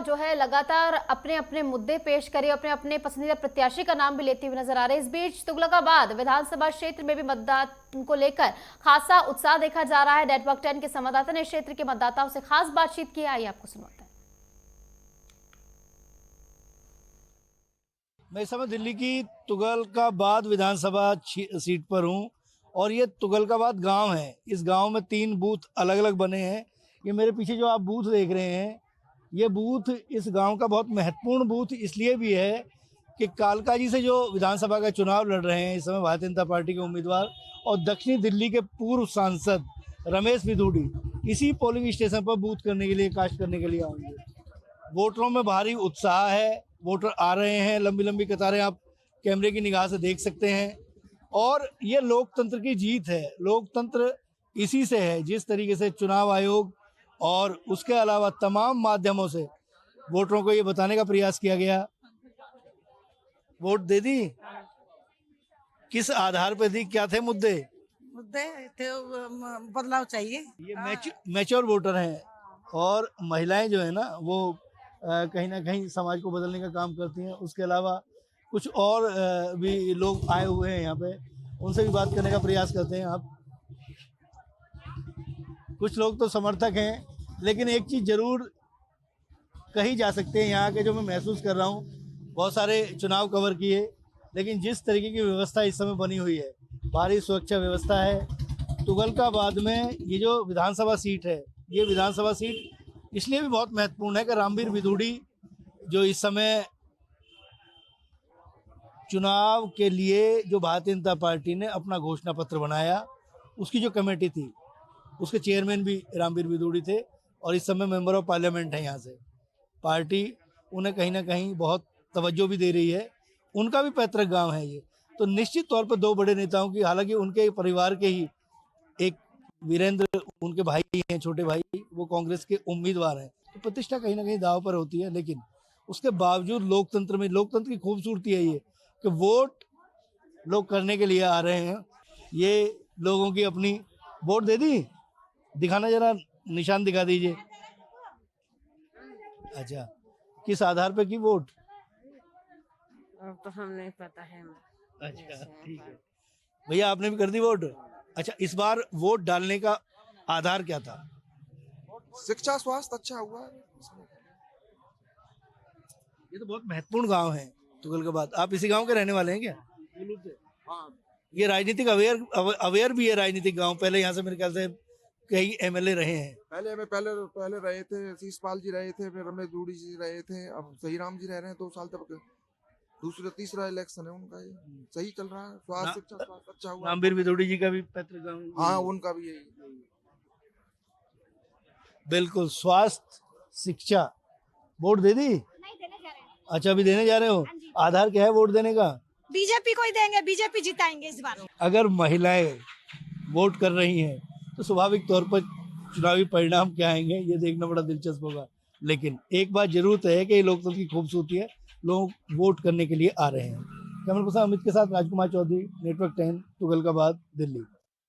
जो है लगातार अपने अपने मुद्दे पेश करे, अपने अपने पसंदीदा प्रत्याशी का नाम भी लेते हुए नजर आ रहे हैं। इस बीच तुगलकाबाद विधानसभा क्षेत्र में भी मतदान को लेकर खासा उत्साह देखा जा रहा है। नेटवर्क 10 के संवाददाता ने क्षेत्र के मतदाताओं से खास बातचीत की। आइए आपको सुनाते हैं। मैं इस समय दिल्ली की तुगलकाबाद विधानसभा सीट पर हूँ और ये तुगलकाबाद गांव है। इस गांव में 3 बूथ अलग अलग बने हैं। ये मेरे पीछे जो आप बूथ देख रहे हैं, ये बूथ इस गांव का बहुत महत्वपूर्ण बूथ इसलिए भी है कि कालकाजी से जो विधानसभा का चुनाव लड़ रहे हैं इस समय भारतीय जनता पार्टी के उम्मीदवार और दक्षिणी दिल्ली के पूर्व सांसद रमेश बिधूड़ी इसी पोलिंग स्टेशन पर बूथ करने के लिए, कास्ट करने के लिए आएंगे। वोटरों में भारी उत्साह है, वोटर आ रहे हैं, लंबी लंबी कतारें आप कैमरे की निगाह से देख सकते हैं। और ये लोकतंत्र की जीत है। लोकतंत्र इसी से है जिस तरीके से चुनाव आयोग और उसके अलावा तमाम माध्यमों से वोटरों को ये बताने का प्रयास किया गया। वोट दे दी, किस आधार पर दी, क्या थे मुद्दे थे? बदलाव चाहिए। ये मैच्योर वोटर हैं और महिलाएं जो है ना वो कहीं ना कहीं समाज को बदलने का काम करती हैं। उसके अलावा कुछ और भी लोग आए हुए हैं यहाँ पे, उनसे भी बात करने का प्रयास करते हैं। आप कुछ लोग तो समर्थक हैं, लेकिन एक चीज़ जरूर कही जा सकती है यहाँ के, जो मैं महसूस कर रहा हूँ, बहुत सारे चुनाव कवर किए, लेकिन जिस तरीके की व्यवस्था इस समय बनी हुई है, भारी सुरक्षा व्यवस्था है। तुगलकाबाद में ये जो विधानसभा सीट है, ये विधानसभा सीट इसलिए भी बहुत महत्वपूर्ण है कि रामवीर बिधूड़ी जो इस समय चुनाव के लिए जो भारतीय जनता पार्टी ने अपना घोषणा पत्र बनाया, उसकी जो कमेटी थी उसके चेयरमैन भी रामवीर बिधूड़ी थे और इस समय मेंबर ऑफ पार्लियामेंट है। यहाँ से पार्टी उन्हें कहीं ना कहीं बहुत तवज्जो भी दे रही है। उनका भी पैतृक गांव है ये, तो निश्चित तौर पर 2 बड़े नेताओं की, हालांकि उनके परिवार के ही एक वीरेंद्र उनके भाई हैं, छोटे भाई, वो कांग्रेस के उम्मीदवार हैं, तो प्रतिष्ठा कहीं ना कहीं दांव पर होती है। लेकिन उसके बावजूद लोकतंत्र में, लोकतंत्र की खूबसूरती है ये कि वोट लोग करने के लिए आ रहे हैं। ये लोगों की अपनी वोट दे दी, दिखाना जरा, निशान दिखा दीजिए। अच्छा, किस आधार पे की वोट? अब तो हम नहीं पता है। अच्छा, ठीक है। भैया आपने भी कर दी वोट? अच्छा, इस बार वोट डालने का आधार क्या था? शिक्षा स्वास्थ्य अच्छा हुआ है। ये तो बहुत महत्वपूर्ण गांव है तुगलकाबाद। आप इसी गांव के रहने वाले हैं क्या? हाँ, ये राजनीतिक अवेयर भी है राजनीतिक गांव। पहले यहाँ से मेरे ख्याल से कई एमएलए रहे हैं। पहले रहे थे शीशपाल जी, रहे थे, फिर रमेश बिधूड़ी जी रहे थे, अब सही राम जी रह रहे हैं 2 साल तक। तीसरा इलेक्शन है उनका, ये सही चल रहा है। स्वास्थ्य शिक्षा स्वास्थ्य अच्छा हुआ। रामवीर बिधूड़ी जी का भी पैतृक गांव? हाँ, उनका भी यही। बिल्कुल, स्वास्थ्य शिक्षा। वोट दे दी? नहीं, देने जा रहे हैं। अच्छा, अभी देने जा रहे हो? आधार क्या है वोट देने का? बीजेपी को ही देंगे, बीजेपी जिताएंगे इस बार। अगर महिलाएं वोट कर रही हैं तो स्वाभाविक तौर पर चुनावी परिणाम क्या आएंगे ये देखना बड़ा दिलचस्प होगा। लेकिन एक बात जरूर तय है कि ये लोकतंत्र की खूबसूरती है, लोग वोट करने के लिए आ रहे हैं। कैमरा पर्सन अमित के साथ राजकुमार चौधरी, नेटवर्क 10, तुगलकाबाद, दिल्ली।